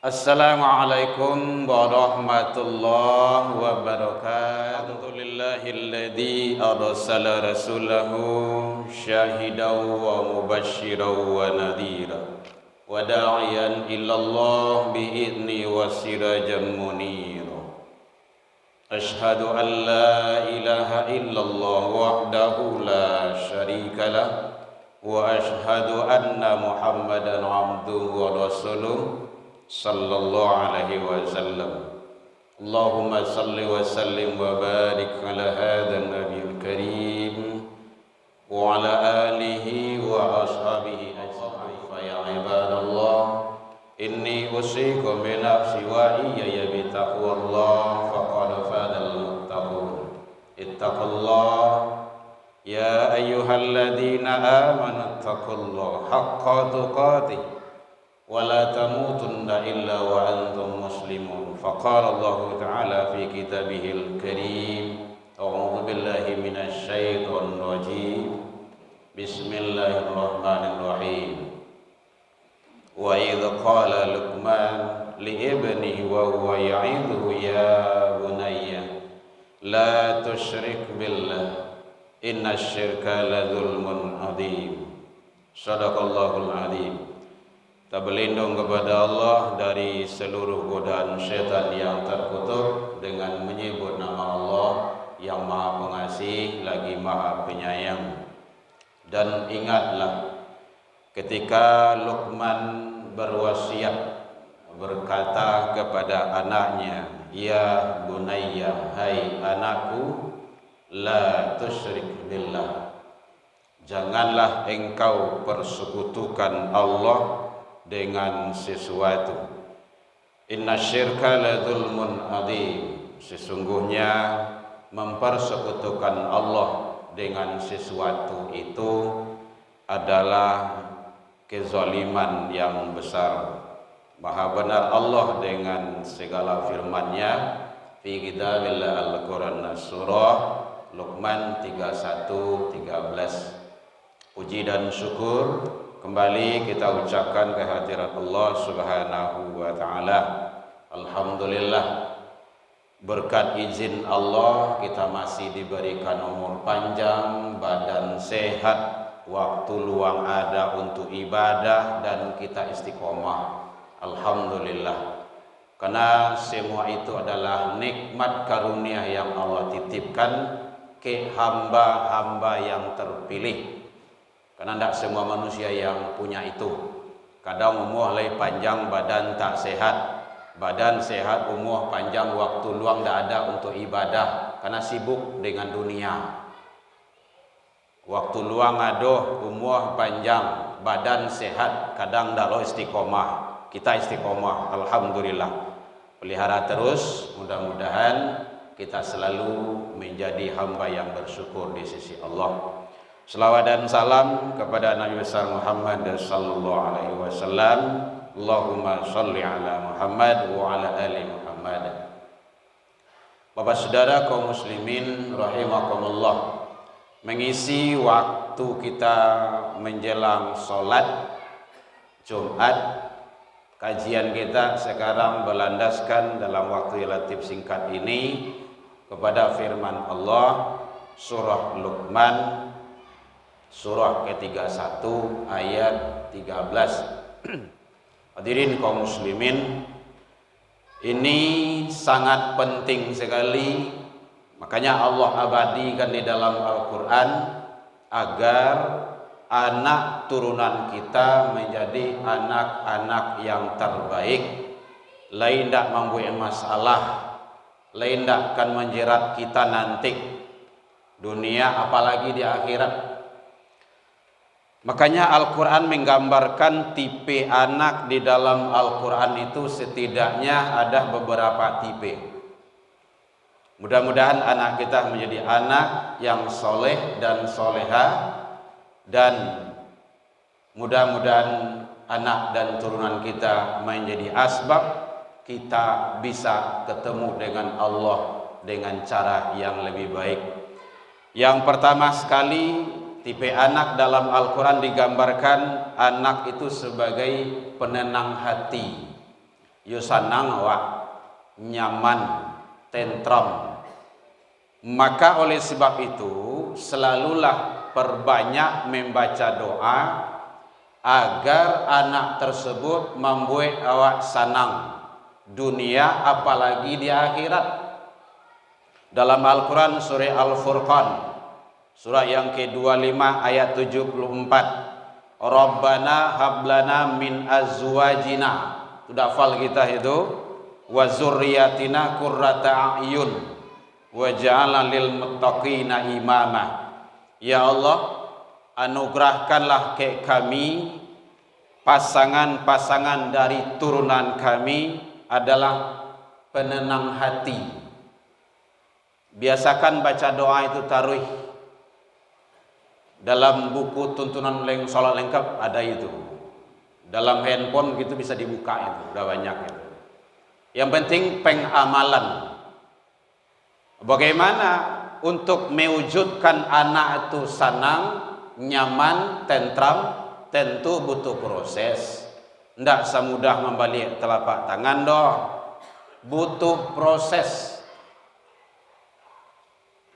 Assalamualaikum warahmatullahi wabarakatuh. Alhamdulillahilladzi arsala rasulahu syahidan wa mubasysyiran wa nadhira wa da'iyan ilallah bi'izni wa sirajan munira. Asyhadu an la ilaha illallah wahdahu la syarika lah wa asyhadu anna Muhammadan abduhu wa rasuluh sallallahu alaihi wasallam. Allahumma salli wa sallim wa barik ala hadzal nabiyil karim wa ala alihi wa ashabihi ajma'in. Fa ya ibadallah, inni usikum bi nafsi wa iyaya bi taqwallah faqad fadal muttaqun. Ittaqullah ya ayyuhalladzina amanu ittaqullaha haqqa tuqatih wa la tamutunna illa wa antum muslimun. Faqala Allah Ta'ala fi kitabihil karim, a'udzu billahi minasy syaithanir rajim. Bismillahirrahmanirrahim. Wa idz qala Luqman li ibnihi wa huwa ya'idhu ya bunayya la tusyrik billah innasyirka la dzulmun adzim. Shadaqallahul adzim. Kita berlindung kepada Allah dari seluruh godaan syaitan yang terkutuk dengan menyebut nama Allah yang Maha Pengasih lagi Maha Penyayang. Dan ingatlah ketika Luqman berwasiat berkata kepada anaknya, ya bunayya, hai anakku, la tusyrik billah, janganlah engkau persekutukan Allah dengan sesuatu. Inna syirka la dzulmun adzim, sesungguhnya mempersekutukan Allah dengan sesuatu itu adalah kezaliman yang besar. Maha benar Allah dengan segala firman-Nya fi kitabillah Al-Qur'an, surah Luqman 31-13. Puji dan syukur kembali kita ucapkan kehadirat Allah Subhanahu wa Ta'ala. Alhamdulillah, berkat izin Allah kita masih diberikan umur panjang, badan sehat, waktu luang ada untuk ibadah, dan kita istiqomah. Alhamdulillah, karena semua itu adalah nikmat karunia yang Allah titipkan ke hamba-hamba yang terpilih. Karena tidak semua manusia yang punya itu. Kadang umur lebih panjang, badan tak sehat. Badan sehat, umur panjang, waktu luang tidak ada untuk ibadah karena sibuk dengan dunia. Waktu luang ada, umur panjang, badan sehat, kadang tidak lo istiqomah. Kita istiqomah, alhamdulillah. Pelihara terus, mudah-mudahan kita selalu menjadi hamba yang bersyukur di sisi Allah. Selawat dan salam kepada Nabi besar Muhammad sallallahu alaihi wasallam. Allahumma shalli ala Muhammad wa ala ali Muhammad. Bapak saudara kaum muslimin rahimakumullah, mengisi waktu kita menjelang salat Jumat, kajian kita sekarang berlandaskan dalam waktu relatif singkat ini kepada firman Allah surah Luqman surah ke-31 ayat 13. Hadirin kaum muslimin, ini sangat penting sekali. Makanya Allah abadikan di dalam Al-Quran agar anak turunan kita menjadi anak-anak yang terbaik. Lain tidak membuat masalah, lain tidak akan menjerat kita nanti dunia apalagi di akhirat. Makanya Al-Quran menggambarkan tipe anak di dalam Al-Quran itu setidaknya ada beberapa tipe. Mudah-mudahan anak kita menjadi anak yang soleh dan soleha, dan mudah-mudahan anak dan turunan kita menjadi asbab kita bisa ketemu dengan Allah dengan cara yang lebih baik. Yang pertama sekali, tipe anak dalam Al-Quran digambarkan anak itu sebagai penenang hati. yo sanang awak, nyaman, tentram. Maka oleh sebab itu selalulah perbanyak membaca doa agar anak tersebut membuat awak senang dunia apalagi di akhirat. Dalam Al-Quran surah Al-Furqan surah yang ke-25 ayat 74, Rabbana hablana min azwajina, sudah hafal kita itu, wa zurriyatina qurrata a'yun waj'alna lil muttaqina imama. Ya Allah, anugerahkanlah ke kami pasangan-pasangan dari turunan kami adalah penenang hati. Biasakan baca doa itu taruh dalam buku tuntunan sholat lengkap, ada itu. Dalam handphone gitu bisa dibuka, itu udah banyak itu. Yang penting pengamalan. Bagaimana untuk mewujudkan anak itu senang, nyaman, tentram, tentu butuh proses. Tidak semudah membalik telapak tangan doh. Butuh proses.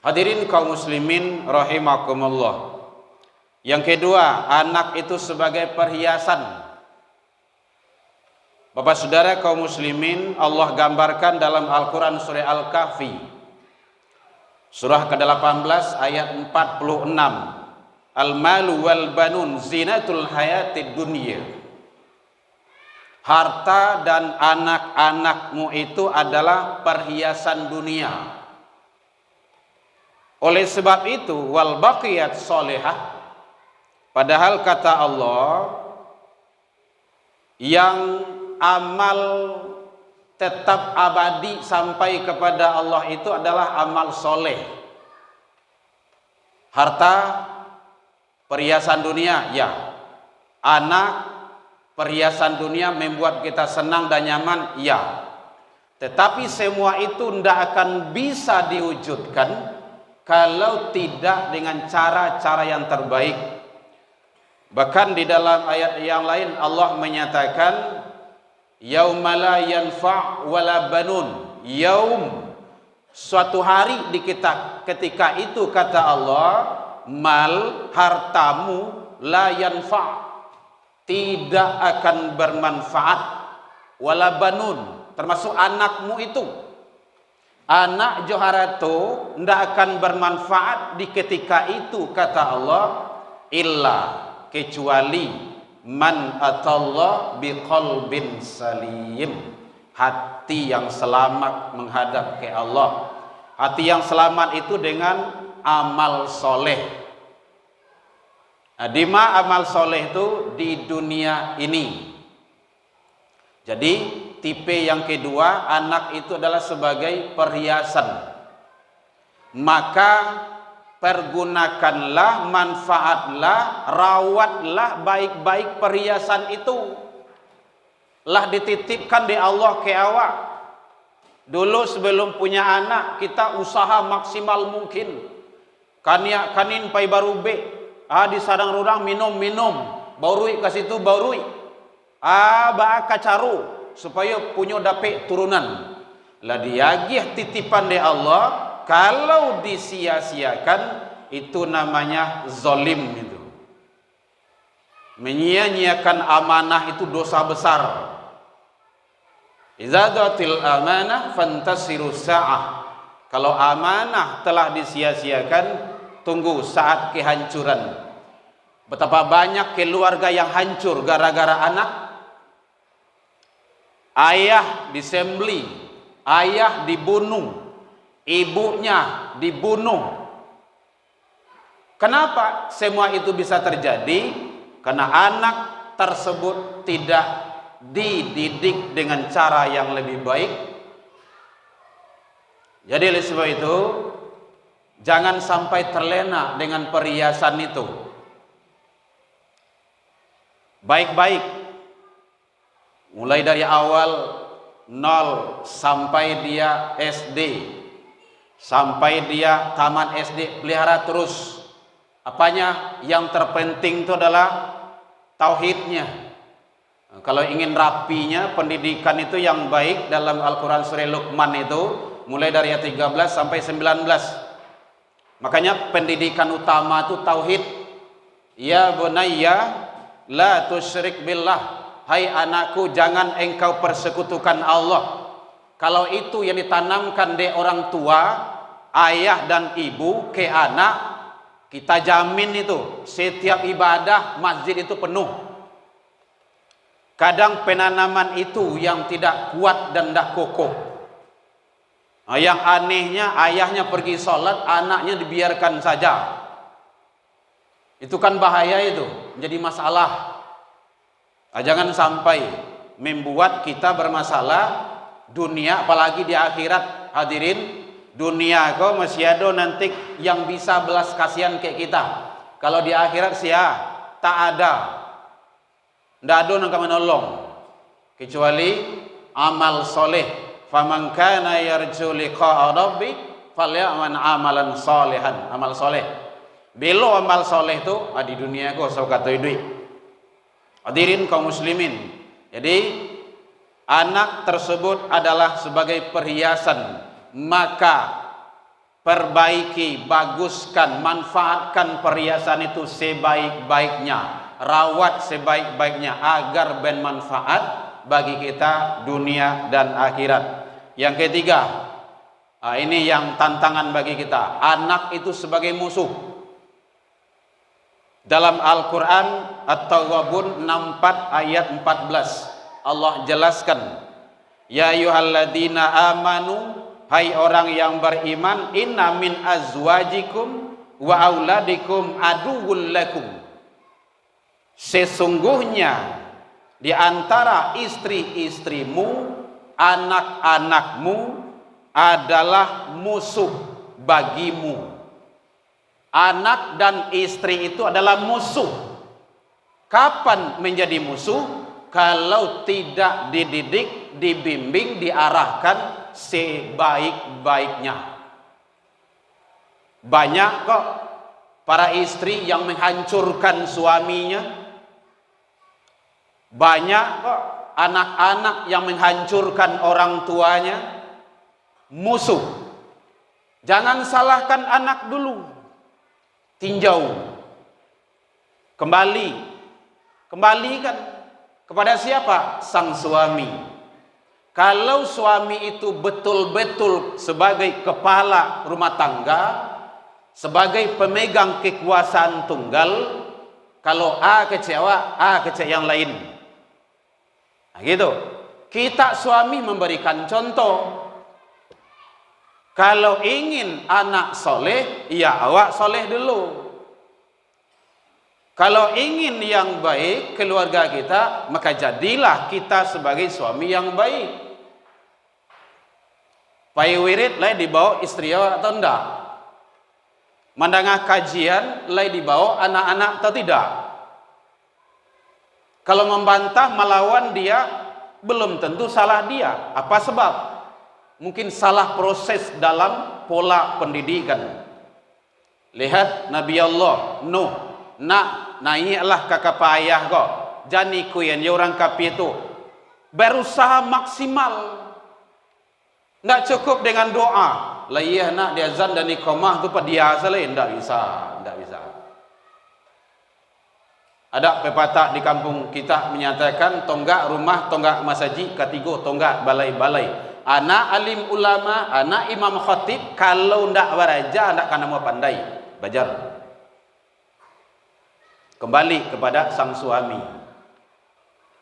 Hadirin kaum muslimin rahimakumullah. Yang kedua, anak itu sebagai perhiasan. Bapak saudara kaum muslimin, Allah gambarkan dalam Al-Quran surah Al-Kahfi surah ke-18 ayat 46, Al-malu wal banun zinatul hayatid dunya. Harta dan anak-anakmu itu adalah perhiasan dunia. Oleh sebab itu, wal baqiyat sholihah, padahal kata Allah yang amal tetap abadi sampai kepada Allah itu adalah amal soleh. Harta perhiasan dunia, ya. Anak perhiasan dunia membuat kita senang dan nyaman, ya. Tetapi semua itu tidak akan bisa diwujudkan kalau tidak dengan cara-cara yang terbaik. Bahkan di dalam ayat yang lain Allah menyatakan yauma la yanfa' wala banun. Yaum, suatu hari di kita, ketika itu kata Allah, mal, hartamu, la yanfa', tidak akan bermanfaat, wala banun, termasuk anakmu itu. Anak johara itu tidak akan bermanfaat di ketika itu kata Allah, illa, kecuali man atallah biqalbin salim, hati yang selamat menghadap ke Allah. Hati yang selamat itu dengan amal soleh. Nah, di mana amal soleh itu di dunia ini. Jadi tipe yang kedua, anak itu adalah sebagai perhiasan. Maka pergunakanlah, manfaatlah, rawatlah baik-baik perhiasan itu. Lah dititipkan di Allah ke awak. Dulu sebelum punya anak, kita usaha maksimal mungkin. Kaniak kanin pai baru be. Di sadang rudang minum-minum. Baurui ke situ baurui. Ba kacaru supaya punya dapat turunan. Lah diagih titipan di Allah. Kalau disia-siakan itu namanya zalim itu. Menyia-nyiakan amanah itu dosa besar. Idza dhatil amanah fantasiru sa'ah. Kalau amanah telah disia-siakan, tunggu saat kehancuran. Betapa banyak keluarga yang hancur gara-gara anak. Ayah disembeli, ayah dibunuh, ibunya dibunuh. Kenapa semua itu bisa terjadi? Karena anak tersebut tidak dididik dengan cara yang lebih baik. Jadi oleh sebab itu, jangan sampai terlena dengan perhiasan itu. Baik-baik, mulai dari awal 0 sampai dia SD, sampai dia tamat SD, pelihara terus. Apanya? Yang terpenting itu adalah tauhidnya. Kalau ingin rapinya pendidikan itu yang baik dalam Al-Quran surah Luqman itu mulai dari ayat 13 sampai 19. Makanya pendidikan utama itu tauhid. Ya bunayya la tusyrik billah. Hai anakku, jangan engkau persekutukan Allah. Kalau itu yang ditanamkan di orang tua, ayah dan ibu ke anak, kita jamin itu setiap ibadah masjid itu penuh. Kadang penanaman itu yang tidak kuat dan tidak kokoh. Yang anehnya ayahnya pergi sholat, anaknya dibiarkan saja. Itu kan bahaya, itu menjadi masalah. Jangan sampai membuat kita bermasalah dunia, apalagi di akhirat. Hadirin, dunia kau masih ada nanti yang bisa belas kasihan kayak kita. Kalau di akhirat tak ada. Tidak ada yang akan menolong kecuali amal soleh. Faman kana yarju liqa'a rabbi falyamal amalan solehan. Amal soleh. Belo amal soleh itu di dunia kau kata duit. Hadirin kaum muslimin. Jadi anak tersebut adalah sebagai perhiasan, maka perbaiki, baguskan, manfaatkan perhiasan itu sebaik-baiknya. Rawat sebaik-baiknya agar bermanfaat bagi kita dunia dan akhirat. Yang ketiga, ini yang tantangan bagi kita. Anak itu sebagai musuh. Dalam Al-Quran At-Tawwabun 64 ayat 14 Allah jelaskan, ya ayyuhalladzina amanu, hai orang yang beriman, inna min azwajikum wa auladikum aduwwul lakum. Sesungguhnya di antara istri-istrimu, anak-anakmu adalah musuh bagimu. Anak dan istri itu adalah musuh. Kapan menjadi musuh? Kalau tidak dididik, dibimbing, diarahkan sebaik-baiknya. Banyak kok para istri yang menghancurkan suaminya. Banyak kok anak-anak yang menghancurkan orang tuanya. Musuh. Jangan salahkan anak dulu. Tinjau. Kembalikan kepada siapa? Sang suami. Kalau suami itu betul-betul sebagai kepala rumah tangga, sebagai pemegang kekuasaan tunggal, kalau A kecewa, A kecewa yang lain. Nah, gitu. Kita suami memberikan contoh. Kalau ingin anak soleh, ya awak soleh dulu. Kalau ingin yang baik keluarga kita, maka jadilah kita sebagai suami yang baik. Pai wirid lai dibawa istri awak atau enggak? Mandangah kajian lai dibawa anak-anak atau tidak? Kalau membantah melawan dia, belum tentu salah dia. Apa sebab? Mungkin salah proses dalam pola pendidikan. Lihat Nabi Allah Nuh, naiklah kakak payah kok. Jani kuyen ya orang kapi itu berusaha maksimal. Tidak cukup dengan doa. Lah iya nak dia azan dan iqamah tu dia selain tidak bisa. Ada pepatah di kampung kita menyatakan tonggak rumah, tonggak masjid, ketiga tonggak balai-balai. Anak alim ulama, anak imam khatib, kalau ndak beraja ndak akan mau pandai belajar. Kembali kepada sang suami.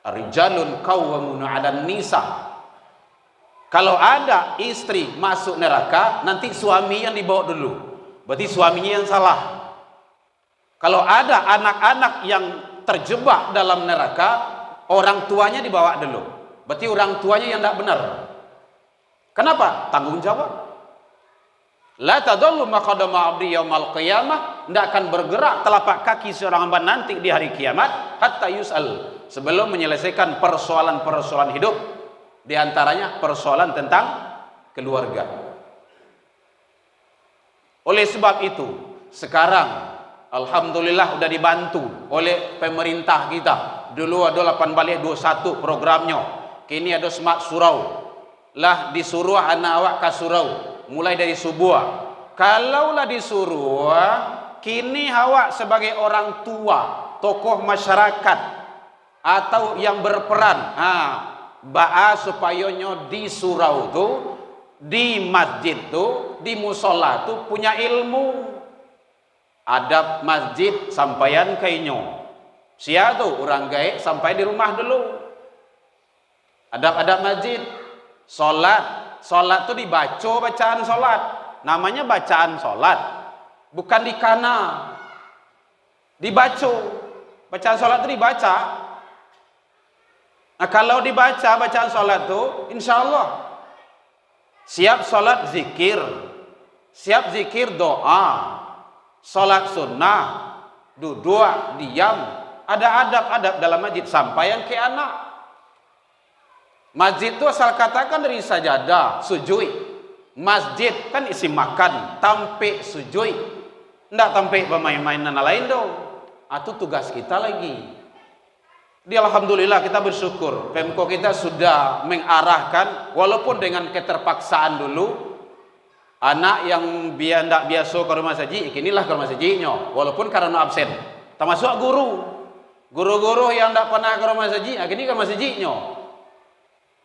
Rijalun qawwamuna 'alan nisa. Kalau ada istri masuk neraka, nanti suami yang dibawa dulu. Berarti suaminya yang salah. Kalau ada anak-anak yang terjebak dalam neraka, orang tuanya dibawa dulu. Berarti orang tuanya yang tidak benar. Kenapa? Tanggung jawab. La tadallu maqadama 'abdi yaumal qiyamah, tidak akan bergerak telapak kaki seorang hamba nanti di hari kiamat hatta yus'al, sebelum menyelesaikan persoalan-persoalan hidup, di antaranya persoalan tentang keluarga. Oleh sebab itu, sekarang alhamdulillah sudah dibantu oleh pemerintah kita. Dulu ada 8 balik 21 programnya. Kini ada semak surau. Lah disuruh anak awak ke surau. Mulai dari subuh. Kalaulah disuruh, kini awak sebagai orang tua, tokoh masyarakat atau yang berperan, ba'a supayanya di surau tu, di masjid tu, di musola tu punya ilmu. Adab masjid sampaian kainyo. Sia tu orang gaib sampai di rumah dulu. Adab-adab masjid. Solat tu dibaca bacaan solat. Namanya bacaan solat, bukan dikana. Dibaca. Bacaan solat tu dibaca. Nah, kalau dibaca bacaan solat tu, insya Allah siap solat zikir, siap zikir doa, solat sunnah, duduk, diam. Ada adab-adab dalam masjid sampaian ke anak. Masjid itu asal katakan dari sajadah, sujud. Masjid kan isi makan, tampik sujud. Ndak tampik bermain-mainan lain dong. Itu tugas kita lagi. Alhamdulillah kita bersyukur. Pemko kita sudah mengarahkan, walaupun dengan keterpaksaan dulu. Anak yang ndak biasa ke rumah saji, inilah ke rumah sajinya. Walaupun karena absen. Termasuk guru. Guru-guru yang ndak pernah ke rumah saji, ini ke rumah sajinya.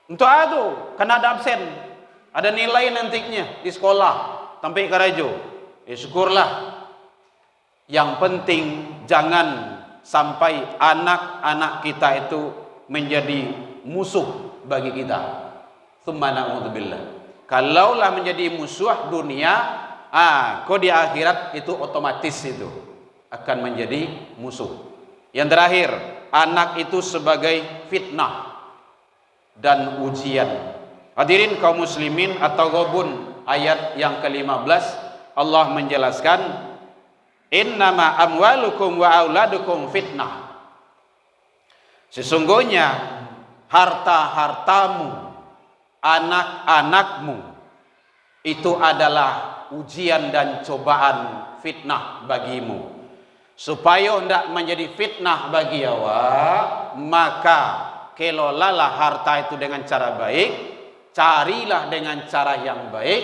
Untuk itu, karena ada absen. Ada nilai nantinya di sekolah, sampai ke rajo. Syukurlah. Yang penting jangan sampai anak-anak kita itu menjadi musuh bagi kita. Tsumma na'udzubillah. Kalaulah menjadi musuh dunia, kau di akhirat itu otomatis itu akan menjadi musuh. Yang terakhir, anak itu sebagai fitnah dan ujian. Hadirin kaum muslimin atau Ghabun ayat yang ke-15 Allah menjelaskan innama amwalukum wa auladukum fitnah. Sesungguhnya harta-hartamu, anak-anakmu itu adalah ujian dan cobaan fitnah bagimu. Supaya hendak menjadi fitnah bagi awak, maka kelolalah harta itu dengan cara baik. Carilah dengan cara yang baik.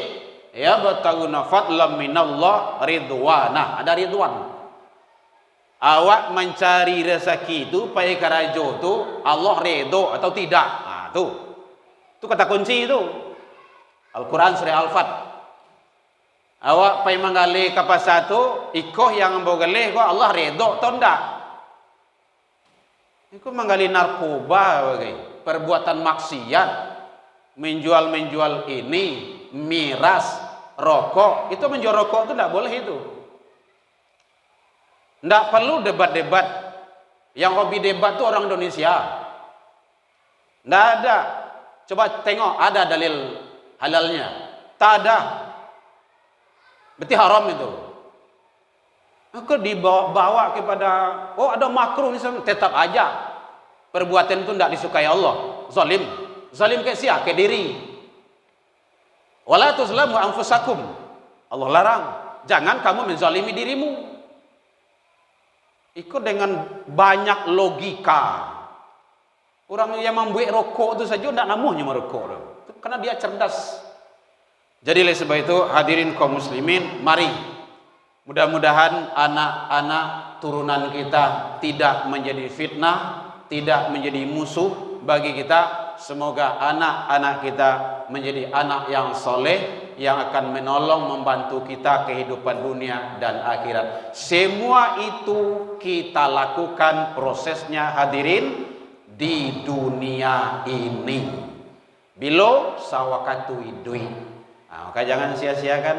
Ya bataguna fadlam minallah ridwana. Ada ridwan. Awak mencari rezeki itu pai karajo tu Allah redho atau tidak. Tu kata kunci itu. Al-Quran surah Al-Fat. Awak pai menggali kapas satu, ikoh yang membogaleh kok Allah redho atau tidak. Ikoh menggali narkoba bagai perbuatan maksiat. Menjual ini, miras, rokok. Itu menjual rokok itu tidak boleh itu. Tidak perlu debat-debat. Yang hobi debat itu orang Indonesia. Tidak ada. Coba tengok ada dalil halalnya. Tak ada. Berarti haram itu. Maka dibawa kepada ada makruh misalnya, tetap aja perbuatan itu tidak disukai Allah. Zalim. Zalim ke siapa? Ke diri. Wala tuzlamu anfusakum. Allah larang. Jangan kamu menzalimi dirimu. Ikut dengan banyak logika. Orang yang membuat rokok itu saja tidak namuhnya merokok. Karena dia cerdas. Jadi oleh sebab itu hadirin kaum muslimin, mari. Mudah-mudahan anak-anak turunan kita tidak menjadi fitnah, tidak menjadi musuh bagi kita. Semoga anak-anak kita menjadi anak yang soleh, yang akan menolong, membantu kita kehidupan dunia dan akhirat. Semua itu kita lakukan prosesnya hadirin di dunia ini. Bilo sawakatu idui. Maka jangan sia-siakan,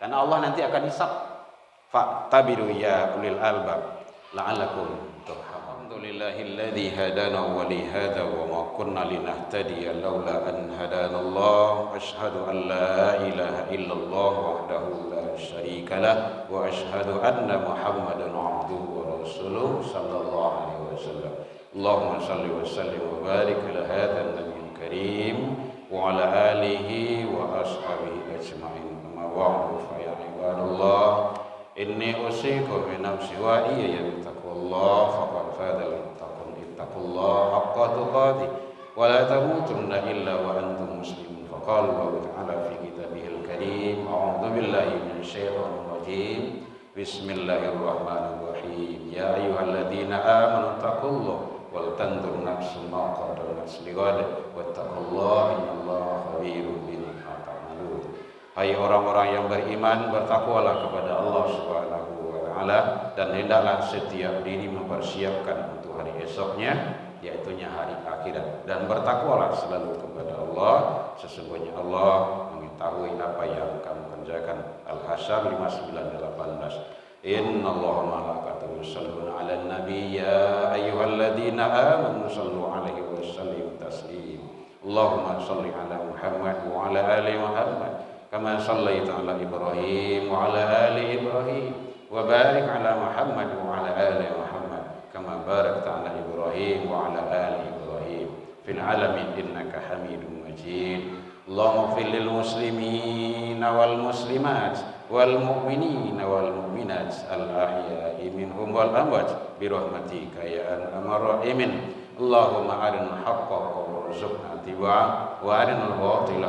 karena Allah nanti akan hisab. Fa'tabiru ya ulil albab la'allakum. Alhamdulillahilladzi hadana wa li hadza wa ma kunna linahtadiya laula an hadana Allah. Asyhadu an la ilaha illallah wahdahu la syarika lah wa asyhadu anna Muhammadan abduhu wa rasuluhu sallallahu alaihi wasallam. Allahumma shalli wa sallim wa barik ala hadzal nabiyil karim wa ala alihi wa ashabihi ajma'in. Amma ba'du fa ya ibadallah, inni usikum bi nafsi wa iyaya bi taqwallah faqad fadal muttaqun. wattaqullaha haqqa tuqatih wa la tamutunna illa wa antum muslimun. Faqala Allah Ta'ala fi kitabihil karim, a'udzu billahi minasyaitonir rajim. Bismillahirrahmanirrahim. Ya ayyuhalladzina amanu taqullaha wal tanzur nafsum ma qaddamat lighad wattaqullaha innallaha khabirum bima ta'malun. Hai orang-orang yang beriman, bertakwalah kepada Allah Subhanahu wa taala dan hendaklah setiap diri mempersiapkan untuk hari esoknya, yaitunya hari akhirat, dan bertakwalah selalu kepada Allah, sesungguhnya Allah mengetahui apa yang kamu kerjakan. Al-Hasyr 59:18. Innallaha wa malaikatahu yusholluna 'alan nabiy ya ayyuhalladzina amanu shallu 'alaihi wa sallimu taslima. Allahumma shalli 'ala Muhammad wa 'ala ali Muhammad kama shallaita 'ala Ibrahim wa 'ala ali Ibrahim wa barik 'ala Muhammad wa 'ala ali Muhammad kama barakta 'ala Ibrahim wa 'ala ali Ibrahim fil 'alamin innaka Hamidum Majid. Allahumma ighfir lil muslimina wal muslimat wal mu'minina wal mu'minat al ahya'i minhum wal amwat bi rahmatika ya arhamar rahimin. Allahumma arinal haqqa warzuqna ittiba'ah wa arinal batila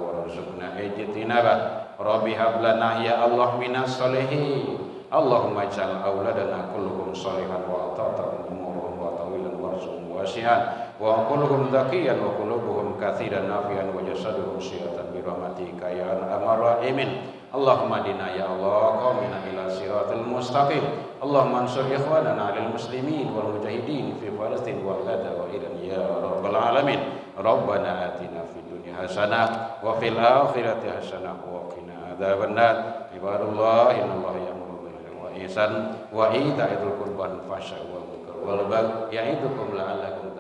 warzuqna ijtinabah. Rabbi hab lana ya Allah minas solihin. Allahumma ij'al auladana kulluhum sholihan wa ata'tahum umuruhum wa tawilan warzuqhum wasi'an wa kulluhum zakiyan wa qulubuhum katsiran nafi'an wa jasaduhum syihatan bi rahmatika ya arhamar rahimin. Allahumma dina ya Allah qawmina ila siratal mustaqim. Allahumma ansur ikhwanana lil muslimin wal mujahidin fi Palestin wa Gaza wa Iran ya rabbal alamin. Rabbana atina fid dunya hasanah wa fil akhirati hasanah wa qina adzabannar. Ibadallah innallaha ya'muru bil 'adli wal ihsan wa itaa'il qurban fasya wal munkar wal baghi ya'idukum la'allakum